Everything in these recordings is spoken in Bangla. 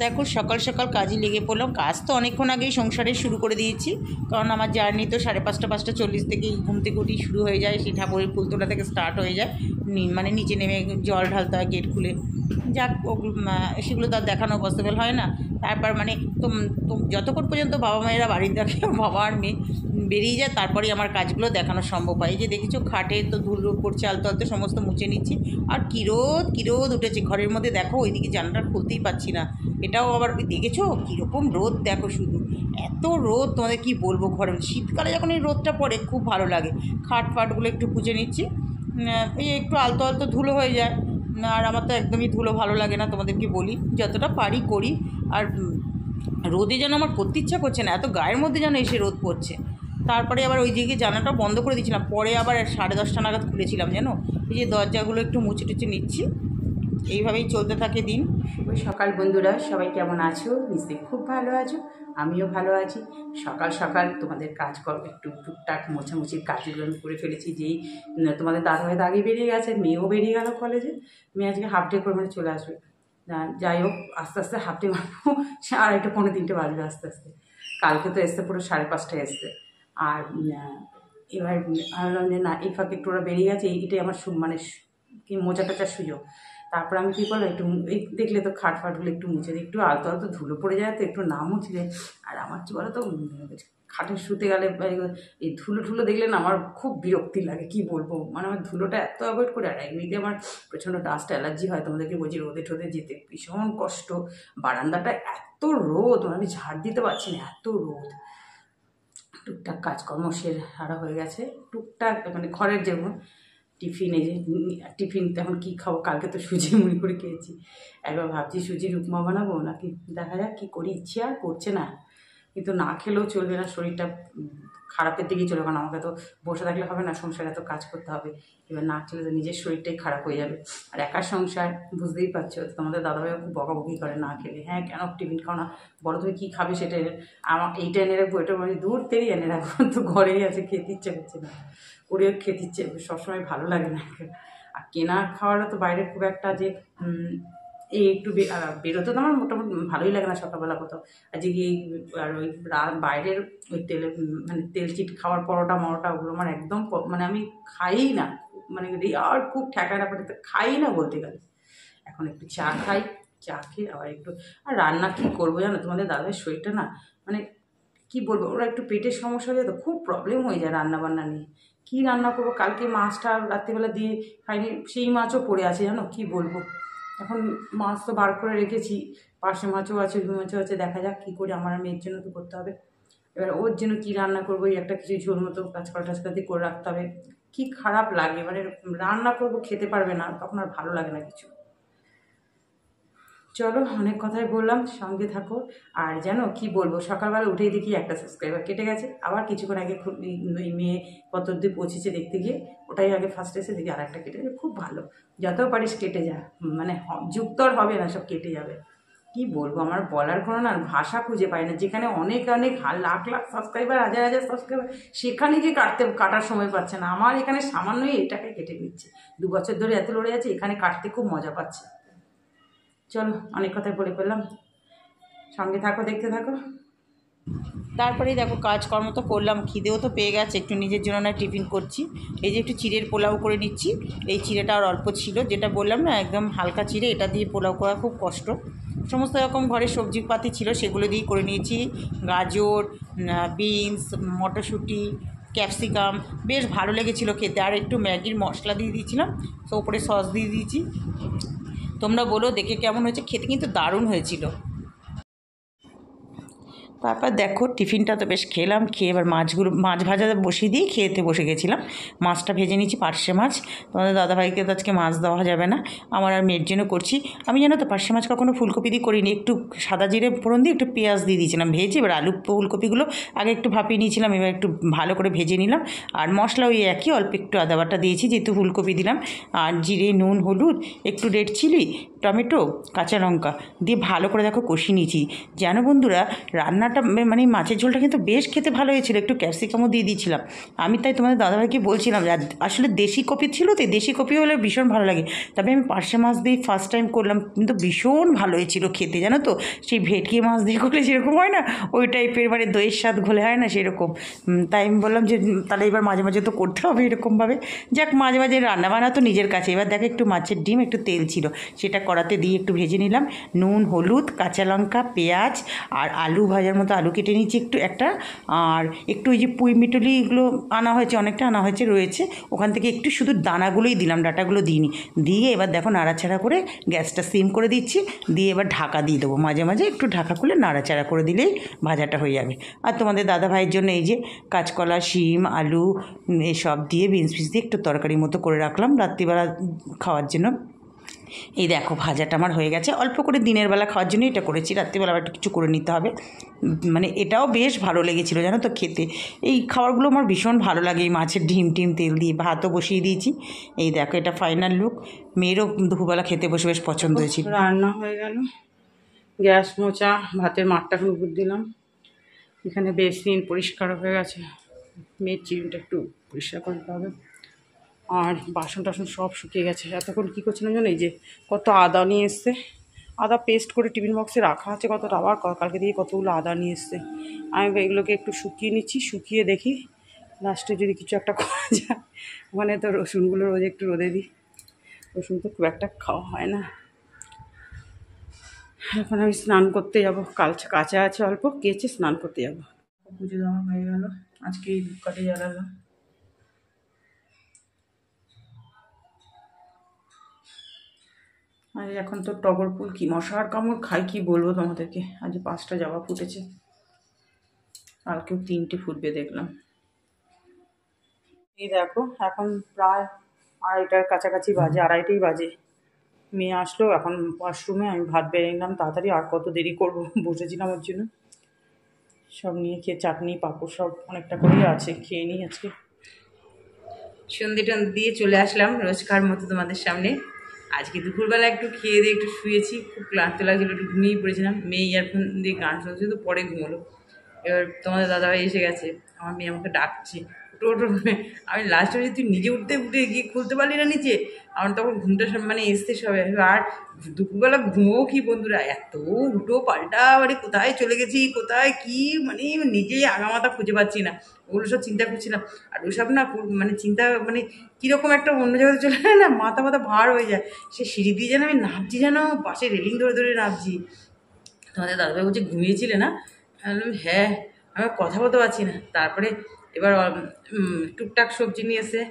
দেখো সকাল সকাল কাজে লেগে পড়লাম। কাজ তো অনেকক্ষণ আগেই সংসারে শুরু করে দিয়েছি, কারণ আমার জার্নি তো 5:30 থেকেই ঘুম থেকে উঠি শুরু হয়ে যায়, সেই ঠাকুরের ফুল তোলা থেকে স্টার্ট হয়ে যায়। মানে নিচে নেমে জল ঢালতে হয় গেট খুলে, যাক সেগুলো তো আর দেখানো পসিবল হয় না। তারপর মানে তো যতক্ষণ পর্যন্ত বাবা মায়েরা বাড়ির দেখে বাবা আর মেয়ে বেরিয়ে যায়, তারপরেই আমার কাজগুলো দেখানো সম্ভব হয়। এই যে দেখেছো খাটে তো ধুলো পড়ছে, আলতো আলতো সমস্ত মুছে নিচ্ছি। আর কী রোদ উঠেছে ঘরের মধ্যে, দেখো ওইদিকে জানলাটা খুলতেই পাচ্ছি না। এটাও আবার দেখেছো কীরকম রোদ, দেখো শুধু এত রোদ, তোমাদের কি বলবো। ঘরে শীতকালে যখন এই রোদটা পড়ে খুব ভালো লাগে। খাট ফাটগুলো একটু পুছে নিচ্ছি, এই একটু আলতো আলতো ধুলো হয়ে যায়। আর আমার তো একদমই ধুলো ভালো লাগে না, তোমাদেরকে বলি যতটা পারি করি। আর রোদে যেন আমার করতে ইচ্ছা করছে না, এত গায়ের মধ্যে যেন এসে রোদ পড়ছে। তারপরে আবার ওই দিকে জানালাটা বন্ধ করে দিয়েছিলাম, পরে আবার 10:30 নাগাদ খুলেছিলাম যেন। এই যে দরজাগুলো একটু মুছে টুচে নিচ্ছি, এইভাবেই চলতে থাকে দিন। শুভ সকাল বন্ধুরা, সবাই কেমন আছো? নিশ্চয়ই খুব ভালো আছো, আমিও ভালো আছি। সকাল সকাল তোমাদের কাজকর্ম একটু টুকটাক মোছামুছির কাজগুলো আমি করে ফেলেছি। যেই তোমাদের দাদাভাই আগে বেরিয়ে গেছে, মেয়েও বেরিয়ে গেল কলেজে। মেয়ে আজকে হাফ ডে করে মানে চলে আসবে। যাই হোক, আস্তে আস্তে হাফ ডে মারবো, 2:30 পৌনে 3টে বাজবে আস্তে আস্তে। কালকে তো এসছে পুরো 5:30টায় এসছে। আর এবার ভাবলাম যে না, এই ফাঁকে একটু ওরা বেরিয়ে গেছে, এইটাই আমার মানে কি মোজা টাচার সুযোগ। তারপর আমি কী করলাম, একটু এই দেখলে তো খাট ফাটগুলো একটু মুছে দিই, একটু আলতো আলতো ধুলো পড়ে যায় তো, একটু না মুছলে। আর আমার কী বলো তো, খাটে শুতে গেলে এই ধুলো দেখলে না আমার খুব বিরক্তি লাগে, কি বলবো। মানে আমার ধুলোটা এত অ্যাভয়েড করে। আর এমনিতে আমার প্রচণ্ড ডাস্ট অ্যালার্জি হয়, তোমাদেরকে বলছি রোদে টোদে যেতে ভীষণ কষ্ট। বারান্দাটা এত রোদ, আমি ঝাড় দিতে পারছি না, এত রোদ। টুকটাক কাজকর্ম সারা হয়ে গেছে, টুকটাক মানে ঘরের যেমন টিফিন। এই যে টিফিন এখন কী খাবো, কালকে তো সুজি মুড়ি করে খেয়েছি। একবার ভাবছি সুজির উপমা বানাবো নাকি, দেখা যাক কী করি। ইচ্ছে আর করছে না, কিন্তু না খেলেও চলবে না, শরীরটা খারাপের দিকেই চলে। কারণ আমাকে তো বসে থাকলে হবে না, সংসারে এত কাজ করতে হবে। এবার না খেলে তো নিজের শরীরটাই খারাপ হয়ে যাবে। আর একার সংসার বুঝতেই পারছো, তোমাদের দাদাভাইও খুব বকাবকি করে না খেলে। হ্যাঁ, কেন টিফিন খাও না, বড় তুমি কী খাবে সেটা আমার এইটা এনে রাখবো, এটা মানে দূর থেকেই এনে রাখবো। তো ঘরেই আছে, খেতে ইচ্ছে করছে না, ওরেও খেতে ইচ্ছে সবসময় ভালো লাগে না। আর কেনা খাওয়াটা তো বাইরে খুব একটা যে এই একটু বেরোতে তো আমার মোটামুটি ভালোই লাগে না সকালবেলা কোথাও। আজকে কি আর ওই বাইরের ওই তেলে মানে তেল চিট খাওয়ার পরোটা মরোটা ওগুলো আমার একদম মানে আমি খাই না। মানে আর খুব ঠেকায় না, পড়ে খাই না বলতে গেলে। এখন একটু চা খাই, চা খেয়ে আবার একটু। আর রান্না কী করবো জানো, তোমাদের দাদার শরীরটা না মানে কী বলবো, ওরা একটু পেটের সমস্যা হয়ে যায় তো, খুব প্রবলেম হয়ে যায় রান্না বান্না নিয়ে। কী রান্না করবো, কালকে মাছটা রাত্রিবেলা দিয়ে খাইনি, সেই মাছও পড়ে আছে জানো, কী বলবো। এখন মাছ তো বার করে রেখেছি, পার্শে মাছও আছে, রুই মাছও আছে, দেখা যাক কী করে। আমার মেয়ের জন্য তো করতে হবে। এবার ওর জন্য কী রান্না করবো, এই একটা কিছু ঝোল মতো গাছপালা টাছপালা দিয়ে করে রাখতে হবে। কী খারাপ লাগে, মানে রান্না করবো খেতে পারবে না, তখন আর ভালো লাগে না কিছু। চলো, অনেক কথাই বললাম, সঙ্গে থাকো। আর জানো কি বলবো, সকালবেলা উঠেই দেখি একটা সাবস্ক্রাইবার কেটে গেছে। আবার কিছুক্ষণ আগে খুব মেয়ে কত অব্দি পৌঁছেছে দেখতে গিয়ে, ওটাই আগে ফার্স্ট এসে দেখি আর একটা কেটে গেছে। খুব ভালো, যত পারিস কেটে যা, মানে যুক্ত আর হবে না, সব কেটে যাবে। কি বলবো, আমার বলার কোনো না ভাষা খুঁজে পাই না। যেখানে অনেক অনেক লাখ লাখ সাবস্ক্রাইবার, হাজার হাজার সাবস্ক্রাইবার, সেখানে গিয়ে কাটার সময় পাচ্ছে না। আমার এখানে সামান্যই এটাকে কেটে নিচ্ছে। 2 বছর ধরে এত লড়ে আছে, এখানে কাটতে খুব মজা পাচ্ছে। চলো, অনেক কথাই বলে ফেললাম, সঙ্গে থাকো, দেখতে থাকো। তারপরেই দেখো কাজকর্ম তো করলাম, খিদেও তো পেয়ে গেছে, একটু নিজের জন্য না টিফিন করছি। এই যে একটু চিড়ের পোলাও করে নিচ্ছি। এই চিড়েটা আর অল্প ছিল, যেটা বললাম না একদম হালকা চিড়ে, এটা দিয়ে পোলাও করা খুব কষ্ট। সমস্ত রকম ঘরে সবজিপাতি ছিল, সেগুলো দিয়েই করে নিয়েছি। গাজর, বিনস, মটরশুঁটি, ক্যাপসিকাম, বেশ ভালো লেগেছিলো খেতে। আর একটু ম্যাগির মশলা দিয়ে দিয়েছিলাম, তো ওপরে সস দিয়ে দিয়েছি। তোমরা বলো দেখে কেমন হয়েছে, খেতে কিন্তু দারুণ হয়েছিল। তারপর দেখো টিফিনটা তো বেশ খেলাম, খেয়ে এবার মাছ ভাজা বসিয়ে দিয়ে খেতে বসে গেছিলাম। মাছটা ভেজে নিয়েছি, পার্শে মাছ। তোমাদের দাদাভাইকে তো আজকে মাছ দেওয়া যাবে না, আমার আর মেয়ের জন্য করছি। আমি জানো তো পার্শে মাছ কখনো ফুলকপি দিয়ে করিনি, একটু সাদা জিরে ফোড়ন দিয়ে একটু পেঁয়াজ দিয়ে দিয়েছিলাম ভেজে। এবার আলু ফুলকপিগুলো আগে একটু ভাপিয়ে নিয়েছিলাম, এবার একটু ভালো করে ভেজে নিলাম। আর মশলা ওই একই, অল্প একটু আদা বাটা দিয়েছি যেহেতু ফুলকপি দিলাম। আর জিরে, নুন, হলুদ, একটু রেড চিলি, টমেটো, কাঁচা লঙ্কা দিয়ে ভালো করে দেখো কষিয়ে নিয়েছি। জানো বন্ধুরা, রান্না রান্নাটা মানে মাছের ঝোলটা কিন্তু বেশ খেতে ভালো হয়েছিল, একটু ক্যাপসিকামও দিয়ে দিয়েছিলাম আমি। তাই তোমাদের দাদাভাইকে বলছিলাম যে আসলে দেশি কপি ছিল তো, দেশি কপি হলে ভীষণ ভালো লাগে। তবে আমি পার্শে মাছ দিয়ে ফার্স্ট টাইম করলাম, কিন্তু ভীষণ ভালো হয়েছিল খেতে, জানো তো। সেই ভেটকি মাছ দিয়ে করলে যেরকম হয় না, ওই টাইপের মানে দইয়ের স্বাদ ঘোলে হয় না সেরকম। তাই আমি বললাম যে তাহলে এবার মাঝে মাঝে তো করতে হবে এরকমভাবে। যাক, মাঝে মাঝে রান্নাবান্না তো নিজের কাছে। এবার দেখো একটু মাছের ডিম, একটু তেল ছিল, সেটা কড়াতে দিয়ে একটু ভেজে নিলাম। নুন, হলুদ, কাঁচা লঙ্কা, পেঁয়াজ আর আলু ভাজার মতো আলু কেটে নিচ্ছি একটু একটা। আর একটু ওই যে পুঁই মিটুলি এগুলো আনা হয়েছে, অনেকটা আনা হয়েছে রয়েছে, ওখান থেকে একটু শুধু দানাগুলোই দিলাম, ডাটাগুলো দিইনি। দিয়ে এবার দেখো নাড়াচাড়া করে গ্যাসটা সিম করে দিচ্ছি, দিয়ে এবার ঢাকা দিয়ে দেবো। মাঝে মাঝে একটু ঢাকা খুলে নাড়াচাড়া করে দিলেই ভাজাটা হয়ে যাবে। আর তোমাদের দাদা ভাইয়ের জন্য এই যে কাঁচকলা, শিম, আলু এসব দিয়ে বিনস পিস দিয়ে একটু তরকারি মতো করে রাখলাম রাত্রিবেলা খাওয়ার জন্য। এই দেখো ভাজাটা আমার হয়ে গেছে, অল্প করে দিনের বেলা খাওয়ার জন্য এটা করেছি, রাত্রিবেলা আবার একটু কিছু করে নিতে হবে। মানে এটাও বেশ ভালো লেগেছিলো জানো তো খেতে। এই খাবারগুলো আমার ভীষণ ভালো লাগে, এই মাছের ডিম টিম তেল দিয়ে। ভাতও বসিয়ে দিয়েছি। এই দেখো এটা ফাইনাল লুক। মেয়েরও দুপুরবেলা খেতে বসে বেশ পছন্দ হয়েছিল। রান্না হয়ে গেল, গ্যাস মোচা, ভাতের মাঠটা উপর দিলাম। এখানে বেসিন পরিষ্কার হয়ে গেছে, মেয়ের চিরুনটা একটু পরিষ্কার করতে হবে। আর বাসন টাসন সব শুকিয়ে গেছে। এতক্ষণ কী করছিলাম জানো, এই যে কত আদা নিয়ে এসছে, আদা পেস্ট করে টিফিন বক্সে রাখা আছে কতটা, আবার কালকে দিয়ে কতগুলো আদা নিয়ে এসছে। আমি এগুলোকে একটু শুকিয়ে নিচ্ছি, শুকিয়ে দেখি লাস্টে যদি কিছু একটা করা যায়। ওখানে তো রসুনগুলো রোজ একটু রোদে দিই, রসুন তো খুব একটা খাওয়া হয় না। এখন আমি স্নান করতে যাবো, কাঁচা আছে অল্প, কেচে স্নান করতে যাবো। পুজো দেওয়া হয়ে গেল, আজকে এই ধূপকাঠি জ্বালালাম। আর এখন তো টগর ফুল কি মশার কামড় খাই, কি বলবো তোমাদেরকে। আজ 5টা জবা ফুটেছে, কালকেও 3টে ফুটবে দেখলাম। এই দেখো এখন প্রায় 2:30টার কাছাকাছি বাজে, 2:30টাই বাজে। মেয়ে আসলো এখন ওয়াশরুমে, আমি ভাত বেড়ে নিলাম তাড়াতাড়ি। আর কত দেরি করবো, বসেছিলাম ওর জন্য। সব নিয়ে খেয়ে চাটনি পাঁপড় সব অনেকটা করেই আছে, খেয়ে নিই আজকে। সন্ধে টন্ধে দিয়ে চলে আসলাম রোজকার মতো তোমাদের সামনে। আজকে দুপুরবেলা একটু খেয়ে দিয়ে একটু শুয়েছি, খুব ক্লান্ত লাগছিলো, একটু ঘুমিয়ে পড়েছিলাম। মেয়ে ইয়ারফোন দিয়ে গান শুনছে, তো পরে ঘুমোলো। এবার তোমাদের দাদাভাই এসে গেছে, আমার মেয়ে আমাকে ডাকছে, ওটো ওটো। আমি লাস্টে বলছি তুই নিজে উঠে গিয়ে খুলতে পারলি না নিচে। আমার তখন ঘুমটা মানে এসতে সবাই। আর দুপুরবেলা ঘুমোও কি বন্ধুরা, এত উল্টো পাল্টা, মানে কোথায় চলে গেছি, কোথায় কি, মানে নিজেই আগামাথা খুঁজে পাচ্ছি না। ওগুলো সব চিন্তা করছিলাম। আর ওসব না মানে চিন্তা মানে কীরকম একটা অন্য জায়গায় চলে যায় না, মাথা ভার হয়ে যায়। সে সিঁড়ি দিয়ে যেন আমি নামছি, যেন পাশে রেলিং ধরে ধরে নামছি। তোমাদের দাদাভাই বলছে ঘুমিয়েছিলে না? আমি বললাম হ্যাঁ, আমি কথা বলতে পারছি না। তারপরে এবার টুকটাক সবজি নিয়ে এসে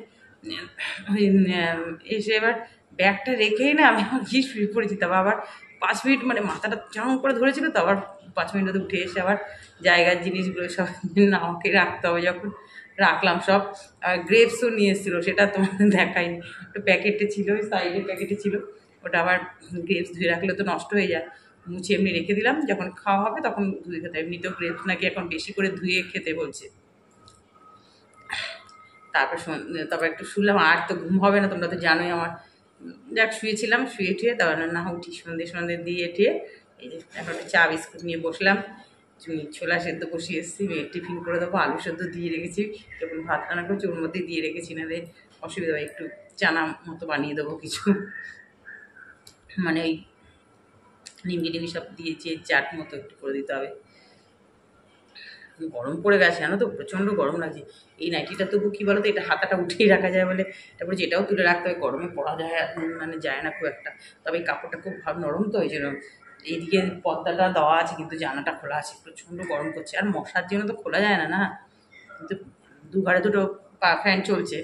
এবার ব্যাগটা রেখেই না আমি আমার গিয়ে শুয়ে পড়েছি। তারপর আবার 5 মিনিট মানে মাথাটা চাং করে ধরেছিল, তো আবার 5 মিনিটে উঠে এসে আবার জায়গার জিনিসগুলো সব আমাকে রাখতে হবে, যখন রাখলাম সব। গ্রেপসও নিয়ে এসেছিলো, সেটা তোমাদের দেখাইনি। একটা প্যাকেটে ছিল, ওই সাইডের প্যাকেটে ছিল, ওটা আবার গ্রেপস ধুয়ে রাখলে তো নষ্ট হয়ে যায়। মুছে এমনি রেখে দিলাম, যখন খাওয়া হবে তখন ধুয়ে খেতে। এমনিতেও গ্রেপস নাকি এখন বেশি করে ধুয়ে খেতে বলছে। তারপর একটু শুনলাম, আর তো ঘুম হবে না, তোমরা তো জানোই আমার। যাক শুয়েছিলাম, শুয়ে ঠুয়ে তারপর না উঠি, সন্ধে দিয়ে ঠেয়ে এই যে এখন একটা চা বিস্কুট নিয়ে বসলাম। ছোলা সেদ্ধ বসিয়ে এসেছি, মেয়ের টিফিন করে দেবো। আলু সেদ্ধ দিয়ে রেখেছি, যখন ভাত রান্না করছি ওর মধ্যেই দিয়ে রেখেছি, না রে অসুবিধা হয়। একটু চানা মতো বানিয়ে দেবো কিছু, মানে ওই নিমকি সব দিয়েছি, চাট মতো একটু করে দিতে হবে। গরম পড়ে গেছে জানো তো, প্রচণ্ড গরম লাগছে। এই নাইটিটা তবু কী বলো তো, এটা হাতাটা উঠেই রাখা যায় বলে, তারপরে যেটাও তুলে রাখতে হবে, গরমে পরা যায় মানে যায় না খুব একটা। তবে এই কাপড়টা খুব নরম, তো ওই জন্য এইদিকে পর্দাটা দেওয়া আছে, কিন্তু জানাটা খোলা আছে। প্রচণ্ড গরম করছে, আর মশার জন্য তো খোলা যায় না না, কিন্তু দুঘরে দুটো ফ্যান চলছে।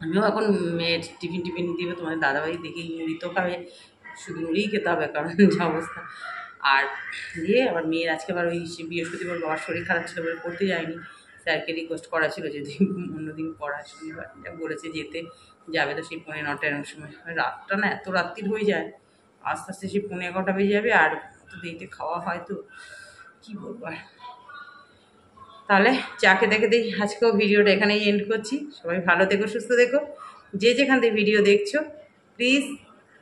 আমিও এখন মেয়ের টিফিন দিবে, তোমাদের দাদাভাই দেখি মুড়ি তো খাবে, শুধু মুড়িই খেতে হবে, কারণ যা অবস্থা। আর দিয়ে আবার মেয়ের আজকে আবার ওই বৃহস্পতিবার বাবার শরীর খারাপ ছিল বলে পড়তে যায়নি। স্যারকে রিকোয়েস্ট করা ছিল যদি অন্যদিন পড়া, শনিবার বলেছে যেতে, যাবে তো সেই 9:30 এরকম সময়। রাতটা না এত রাত্রির হয়ে যায়, আস্তে আস্তে সেই 11:30 বেজে যাবে। আর অত দেরিতে খাওয়া হয় তো কী বলবো। আর তাহলে চা খেতে খেতেই আজকেও ভিডিওটা এখানেই এন্ড করছি। সবাই ভালো থেকো, সুস্থ থেকো। যে যেখান থেকে ভিডিও দেখছো প্লিজ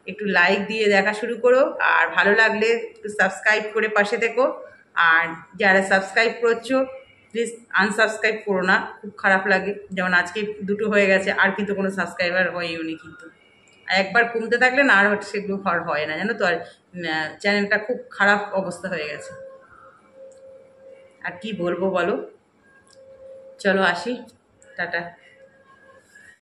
একটু লাইক দিয়ে দেখা শুরু করো, আর ভালো লাগলে একটু সাবস্ক্রাইব করে পাশে থেকো। আর যারা সাবস্ক্রাইব করছো প্লিজ আনসাবস্ক্রাইব করো না, খুব খারাপ লাগে। যেমন আজকে 2টো হয়ে গেছে, আর কিন্তু কোনো সাবস্ক্রাইবার হয়ও নি কিন্তু। একবার কমতে থাকলে না আর সেগুলো হয় না, জানো তো। আর চ্যানেলটা খুব খারাপ অবস্থা হয়ে গেছে। আর কি বলবো বলো, চলো আসি, টাটা।